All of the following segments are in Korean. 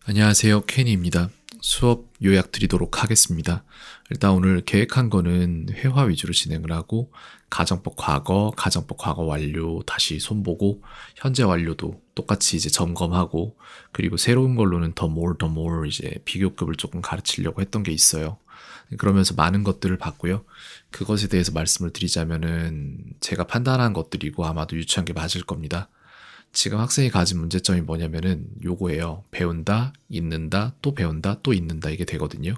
안녕하세요. 케니입니다. 수업 요약 드리도록 하겠습니다. 일단 오늘 계획한 거는 회화 위주로 진행을 하고 가정법 과거 완료 다시 손보고 현재 완료도 똑같이 이제 점검하고 그리고 새로운 걸로는 더 more 이제 비교급을 조금 가르치려고 했던 게 있어요. 그러면서 많은 것들을 봤고요. 그것에 대해서 말씀을 드리자면은 제가 판단한 것들이고 아마도 유추한 게 맞을 겁니다. 지금 학생이 가진 문제점이 뭐냐면은 요거예요. 배운다, 잊는다, 또 배운다, 또 잊는다 이게 되거든요.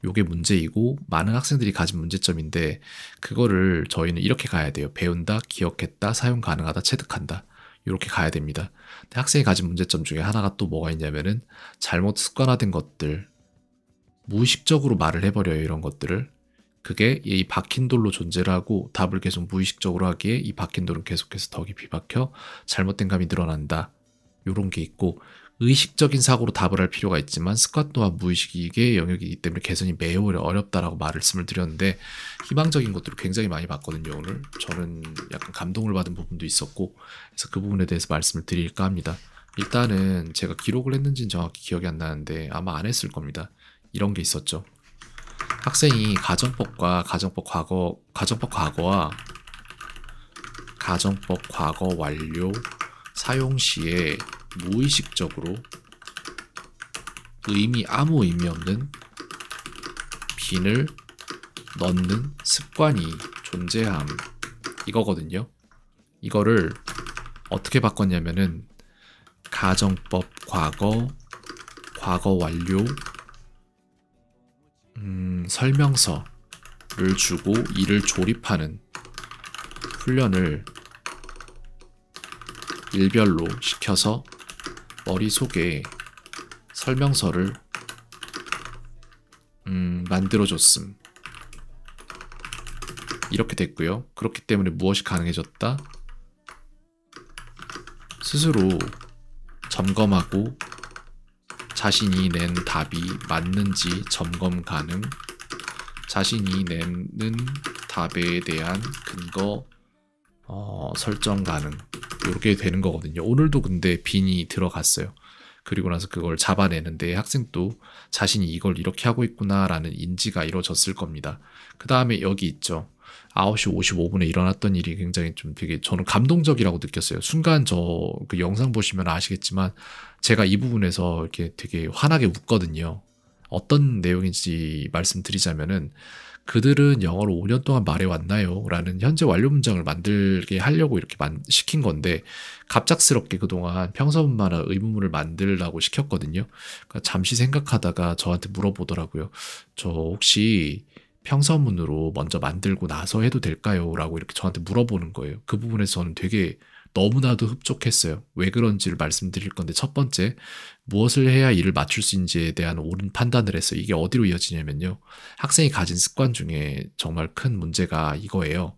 요게 문제이고 많은 학생들이 가진 문제점인데 그거를 저희는 이렇게 가야 돼요. 배운다, 기억했다, 사용 가능하다, 체득한다. 이렇게 가야 됩니다. 근데 학생이 가진 문제점 중에 하나가 또 뭐가 있냐면은 잘못 습관화된 것들, 무의식적으로 말을 해버려요. 이런 것들을. 그게 이 박힌 돌로 존재를 하고 답을 계속 무의식적으로 하기에 이 박힌 돌은 계속해서 더 깊이 박혀 잘못된 감이 늘어난다. 요런 게 있고 의식적인 사고로 답을 할 필요가 있지만 습관 또한 무의식의 영역이기 때문에 개선이 매우 어렵다라고 말씀을 드렸는데 희망적인 것들을 굉장히 많이 봤거든요. 오늘 저는 약간 감동을 받은 부분도 있었고 그래서 그 부분에 대해서 말씀을 드릴까 합니다. 일단은 제가 기록을 했는지는 정확히 기억이 안 나는데 아마 안 했을 겁니다. 이런 게 있었죠. 학생이 가정법 과거와 가정법 과거 완료 사용 시에 무의식적으로 아무 의미 없는 빈을 넣는 습관이 존재함 이거거든요. 이거를 어떻게 바꿨냐면은 가정법 과거 완료 설명서를 주고 이를 조립하는 훈련을 일별로 시켜서 머릿속에 설명서를 만들어줬음. 이렇게 됐고요. 그렇기 때문에 무엇이 가능해졌다? 스스로 점검하고 자신이 낸 답이 맞는지 점검 가능, 자신이 내는 답에 대한 근거 설정 가능 이렇게 되는 거거든요. 오늘도 근데 빈이 들어갔어요. 그리고 나서 그걸 잡아내는데 학생도 자신이 이걸 이렇게 하고 있구나라는 인지가 이루어졌을 겁니다. 그 다음에 여기 있죠. 9시 55분에 일어났던 일이 굉장히 좀 되게 저는 감동적이라고 느꼈어요. 순간 저 그 영상 보시면 아시겠지만 제가 이 부분에서 이렇게 되게 환하게 웃거든요. 어떤 내용인지 말씀드리자면은 그들은 영어를 5년 동안 말해왔나요? 라는 현재 완료 문장을 만들게 하려고 이렇게 시킨 건데 갑작스럽게 그동안 평서문마다 의문문을 만들라고 시켰거든요. 그러니까 잠시 생각하다가 저한테 물어보더라고요. 저 혹시 평서문으로 먼저 만들고 나서 해도 될까요? 라고 이렇게 저한테 물어보는 거예요. 그 부분에서 저는 되게 너무나도 흡족했어요. 왜 그런지를 말씀드릴 건데 첫 번째, 무엇을 해야 이를 맞출 수 있는지에 대한 옳은 판단을 했어요. 이게 어디로 이어지냐면요. 학생이 가진 습관 중에 정말 큰 문제가 이거예요.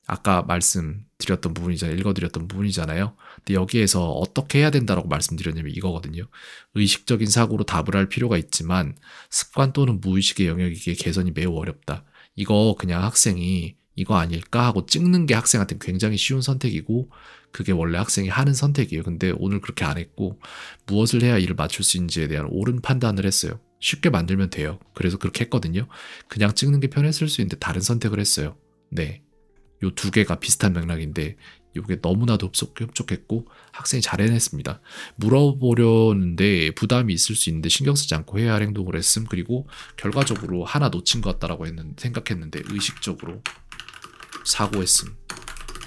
아까 말씀드렸던 부분이잖아요. 읽어드렸던 부분이잖아요. 근데 여기에서 어떻게 해야 된다라고 말씀드렸냐면 이거거든요. 의식적인 사고로 답을 할 필요가 있지만 습관 또는 무의식의 영역이기에 개선이 매우 어렵다. 이거 그냥 학생이 이거 아닐까 하고 찍는 게 학생한테는 굉장히 쉬운 선택이고 그게 원래 학생이 하는 선택이에요. 근데 오늘 그렇게 안 했고 무엇을 해야 이를 맞출 수 있는지에 대한 옳은 판단을 했어요. 쉽게 만들면 돼요. 그래서 그렇게 했거든요. 그냥 찍는 게 편했을 수 있는데 다른 선택을 했어요. 네. 요 두 개가 비슷한 맥락인데 이게 너무나도 흡족했고 학생이 잘 해냈습니다. 물어보려는데 부담이 있을 수 있는데 신경 쓰지 않고 해야 할 행동을 했음. 그리고 결과적으로 하나 놓친 것 같다라고 생각했는데 의식적으로 사고했음.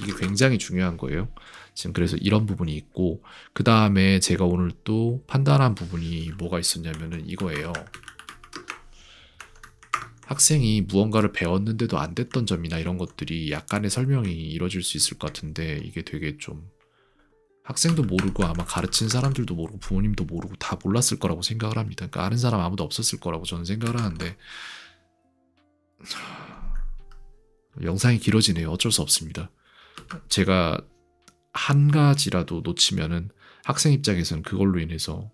이게 굉장히 중요한 거예요. 지금 그래서 이런 부분이 있고 그 다음에 제가 오늘 또 판단한 부분이 뭐가 있었냐면은 이거예요. 학생이 무언가를 배웠는데도 안 됐던 점이나 이런 것들이 약간의 설명이 이루어질 수 있을 것 같은데 이게 되게 좀 학생도 모르고 아마 가르친 사람들도 모르고 부모님도 모르고 다 몰랐을 거라고 생각을 합니다. 그러니까 아는 사람 아무도 없었을 거라고 저는 생각을 하는데 영상이 길어지네요. 어쩔 수 없습니다. 제가 한 가지라도 놓치면은 학생 입장에서는 그걸로 인해서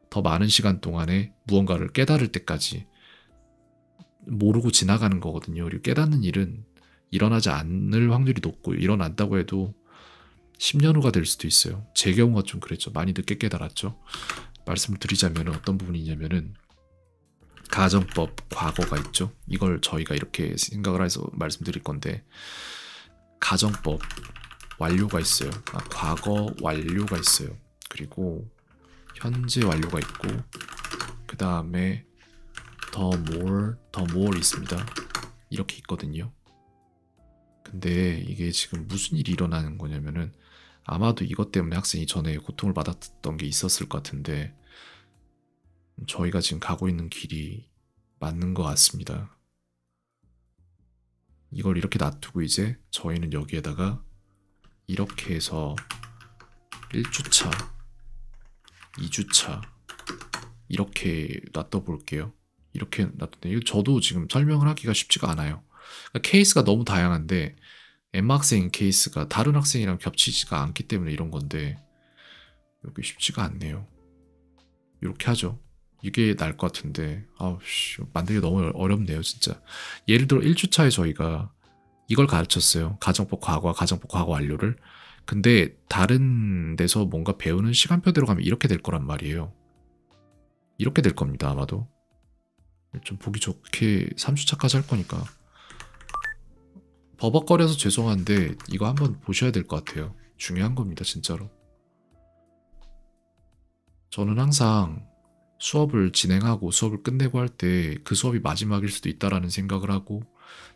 더 많은 시간 동안에 무언가를 깨달을 때까지 모르고 지나가는 거거든요. 그리고 깨닫는 일은 일어나지 않을 확률이 높고 일어난다고 해도 10년 후가 될 수도 있어요. 제 경우가 좀 그랬죠. 많이 늦게 깨달았죠. 말씀을 드리자면 어떤 부분이냐면은 가정법 과거가 있죠. 이걸 저희가 이렇게 생각을 해서 말씀드릴 건데 가정법 완료가 있어요. 과거 완료가 있어요. 그리고 현재 완료가 있고 그 다음에 더 more 있습니다. 이렇게 있거든요. 근데 이게 지금 무슨 일이 일어나는 거냐면은 아마도 이것 때문에 학생이 전에 고통을 받았던 게 있었을 것 같은데 저희가 지금 가고 있는 길이 맞는 것 같습니다. 이걸 이렇게 놔두고 이제 저희는 여기에다가 이렇게 해서 1주차, 2주차 이렇게 놔둬 볼게요. 이렇게 놔뒀는데 저도 지금 설명을 하기가 쉽지가 않아요. 그러니까 케이스가 너무 다양한데 M 학생 케이스가 다른 학생이랑 겹치지가 않기 때문에 이런 건데 여기 쉽지가 않네요. 이렇게 하죠. 이게 나을 것 같은데 만들기 너무 어렵네요 진짜. 예를 들어 1주차에 저희가 이걸 가르쳤어요. 가정법 과거와 가정법 과거 완료를. 근데 다른 데서 뭔가 배우는 시간표대로 가면 이렇게 될 거란 말이에요. 이렇게 될 겁니다 아마도. 좀 보기 좋게 3주차까지 할 거니까 버벅거려서 죄송한데 이거 한번 보셔야 될 것 같아요. 중요한 겁니다 진짜로. 저는 항상 수업을 진행하고 수업을 끝내고 할 때 그 수업이 마지막일 수도 있다라는 생각을 하고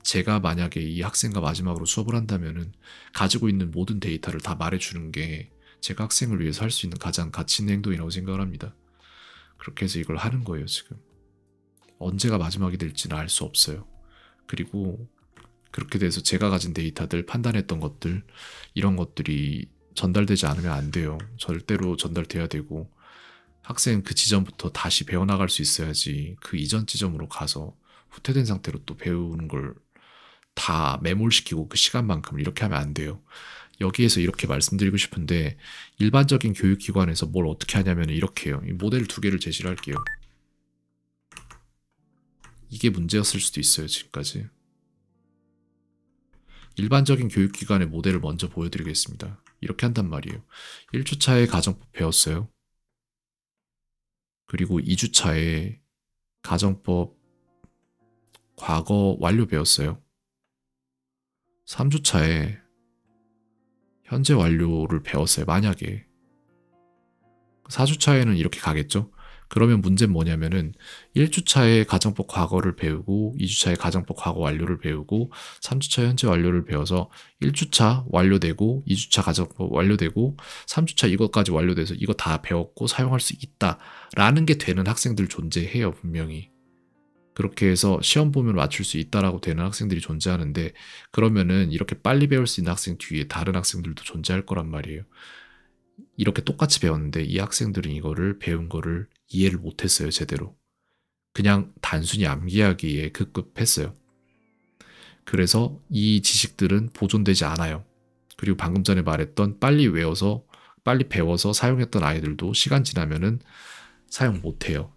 제가 만약에 이 학생과 마지막으로 수업을 한다면은 가지고 있는 모든 데이터를 다 말해주는 게 제가 학생을 위해서 할 수 있는 가장 가치 있는 행동이라고 생각을 합니다. 그렇게 해서 이걸 하는 거예요 지금. 언제가 마지막이 될지는 알 수 없어요. 그리고 그렇게 돼서 제가 가진 데이터들, 판단했던 것들 이런 것들이 전달되지 않으면 안 돼요. 절대로 전달돼야 되고 학생은 그 지점부터 다시 배워나갈 수 있어야지 그 이전 지점으로 가서 후퇴된 상태로 또 배우는 걸 다 매몰시키고 그 시간만큼 이렇게 하면 안 돼요. 여기에서 이렇게 말씀드리고 싶은데 일반적인 교육기관에서 뭘 어떻게 하냐면 이렇게 해요. 이 모델 2개를 제시를 할게요. 이게 문제였을 수도 있어요 지금까지. 일반적인 교육기관의 모델을 먼저 보여드리겠습니다. 이렇게 한단 말이에요. 1주차에 가정법 배웠어요. 그리고 2주차에 가정법 과거 완료 배웠어요. 3주차에 현재 완료를 배웠어요. 만약에 4주차에는 이렇게 가겠죠. 그러면 문제는 뭐냐면은 1주차에 가정법 과거를 배우고 2주차에 가정법 과거 완료를 배우고 3주차 현재 완료를 배워서 1주차 완료되고 2주차 가정법 완료되고 3주차 이것까지 완료돼서 이거 다 배웠고 사용할 수 있다라는 게 되는 학생들 존재해요 분명히. 그렇게 해서 시험 보면 맞출 수 있다라고 되는 학생들이 존재하는데 그러면은 이렇게 빨리 배울 수 있는 학생 뒤에 다른 학생들도 존재할 거란 말이에요. 이렇게 똑같이 배웠는데 이 학생들은 이거를 배운 거를 이해를 못했어요 제대로. 그냥 단순히 암기하기에 급급했어요. 그래서 이 지식들은 보존되지 않아요. 그리고 방금 전에 말했던 빨리 외워서 빨리 배워서 사용했던 아이들도 시간 지나면은 사용 못해요.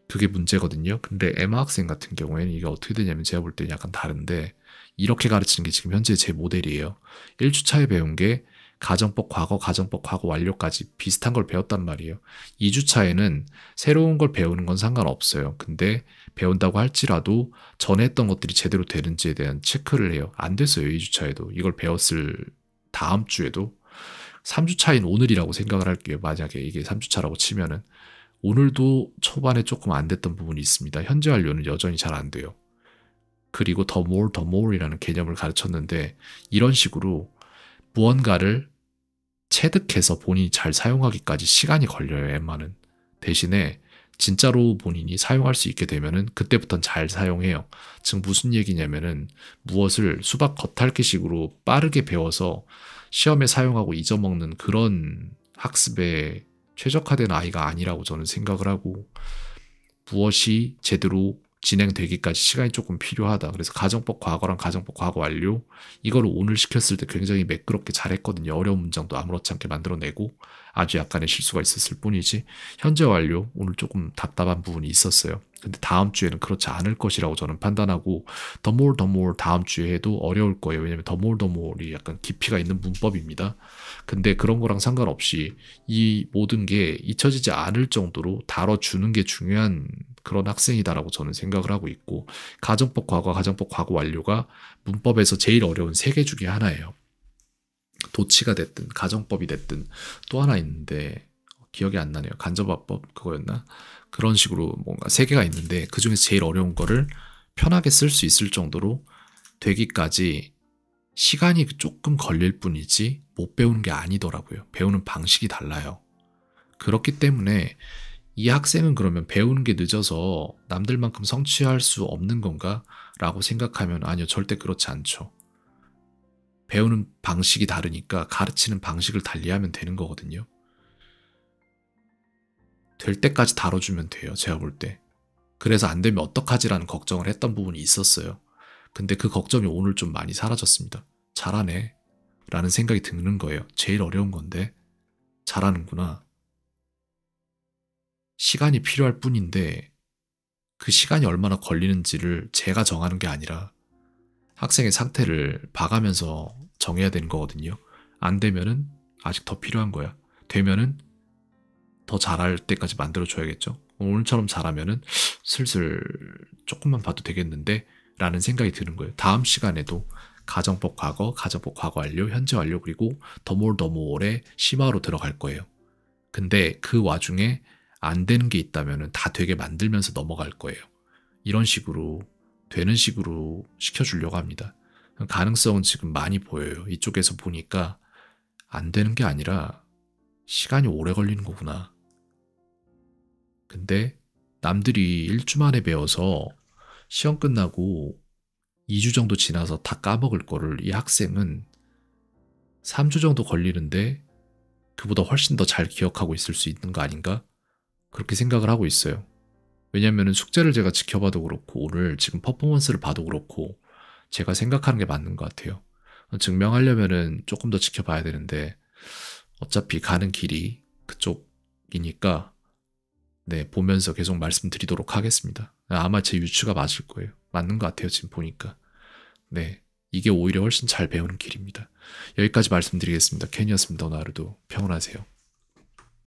그게 문제거든요. 근데 에마 학생 같은 경우에는 이게 어떻게 되냐면 제가 볼 때는 약간 다른데 이렇게 가르치는 게 지금 현재 제 모델이에요. 1주차에 배운 게 가정법 과거, 가정법 과거 완료까지 비슷한 걸 배웠단 말이에요. 2주차에는 새로운 걸 배우는 건 상관없어요. 근데 배운다고 할지라도 전에 했던 것들이 제대로 되는지에 대한 체크를 해요. 안 됐어요. 2주차에도. 이걸 배웠을 다음 주에도. 3주차인 오늘이라고 생각을 할게요. 만약에 이게 3주차라고 치면은. 오늘도 초반에 조금 안 됐던 부분이 있습니다. 현재 완료는 여전히 잘 안 돼요. 그리고 더 more이라는 개념을 가르쳤는데 이런 식으로 무언가를 체득해서 본인이 잘 사용하기까지 시간이 걸려요. 엠마는. 대신에 진짜로 본인이 사용할 수 있게 되면은 그때부터는 잘 사용해요. 즉 무슨 얘기냐면은 무엇을 수박 겉핥기식으로 빠르게 배워서 시험에 사용하고 잊어먹는 그런 학습에 최적화된 아이가 아니라고 저는 생각을 하고 무엇이 제대로 진행되기까지 시간이 조금 필요하다. 그래서 가정법 과거랑 가정법 과거 완료 이거를 오늘 시켰을 때 굉장히 매끄럽게 잘했거든요. 어려운 문장도 아무렇지 않게 만들어내고 아주 약간의 실수가 있었을 뿐이지 현재 완료 오늘 조금 답답한 부분이 있었어요. 근데 다음 주에는 그렇지 않을 것이라고 저는 판단하고 the more 다음 주에 해도 어려울 거예요. 왜냐면 the more이 약간 깊이가 있는 문법입니다. 근데 그런 거랑 상관없이 이 모든 게 잊혀지지 않을 정도로 다뤄주는 게 중요한 그런 학생이다라고 저는 생각을 하고 있고 가정법 과거, 가정법 과거 완료가 문법에서 제일 어려운 3개 중에 하나예요. 도치가 됐든 가정법이 됐든 또 하나 있는데 기억이 안 나네요. 간접화법 그거였나? 그런 식으로 뭔가 3개가 있는데 그중에서 제일 어려운 거를 편하게 쓸 수 있을 정도로 되기까지 시간이 조금 걸릴 뿐이지 못 배우는 게 아니더라고요. 배우는 방식이 달라요. 그렇기 때문에 이 학생은 그러면 배우는 게 늦어서 남들만큼 성취할 수 없는 건가? 라고 생각하면 아니요, 절대 그렇지 않죠. 배우는 방식이 다르니까 가르치는 방식을 달리하면 되는 거거든요. 될 때까지 다뤄주면 돼요, 제가 볼 때. 그래서 안 되면 어떡하지라는 걱정을 했던 부분이 있었어요. 근데 그 걱정이 오늘 좀 많이 사라졌습니다. 잘하네. 라는 생각이 드는 거예요. 제일 어려운 건데 잘하는구나. 시간이 필요할 뿐인데 그 시간이 얼마나 걸리는지를 제가 정하는 게 아니라 학생의 상태를 봐가면서 정해야 되는 거거든요. 안 되면은 아직 더 필요한 거야. 되면은 더 잘할 때까지 만들어줘야겠죠. 오늘처럼 잘하면은 슬슬 조금만 봐도 되겠는데 라는 생각이 드는 거예요. 다음 시간에도 가정법 과거, 가정법 과거 완료, 현재 완료 그리고 더 more의 심화로 들어갈 거예요. 근데 그 와중에 안 되는 게 있다면 다 되게 만들면서 넘어갈 거예요. 이런 식으로 되는 식으로 시켜주려고 합니다. 가능성은 지금 많이 보여요. 이쪽에서 보니까 안 되는 게 아니라 시간이 오래 걸리는 거구나. 근데 남들이 1주 만에 배워서 시험 끝나고 2주 정도 지나서 다 까먹을 거를 이 학생은 3주 정도 걸리는데 그보다 훨씬 더 잘 기억하고 있을 수 있는 거 아닌가? 그렇게 생각을 하고 있어요. 왜냐면 숙제를 제가 지켜봐도 그렇고 오늘 지금 퍼포먼스를 봐도 그렇고 제가 생각하는 게 맞는 것 같아요. 증명하려면은 조금 더 지켜봐야 되는데 어차피 가는 길이 그쪽이니까 네, 보면서 계속 말씀드리도록 하겠습니다. 아마 제 유추가 맞을 거예요. 맞는 것 같아요, 지금 보니까. 네, 이게 오히려 훨씬 잘 배우는 길입니다. 여기까지 말씀드리겠습니다. 켄이었습니다. 오늘 하루도 평온하세요.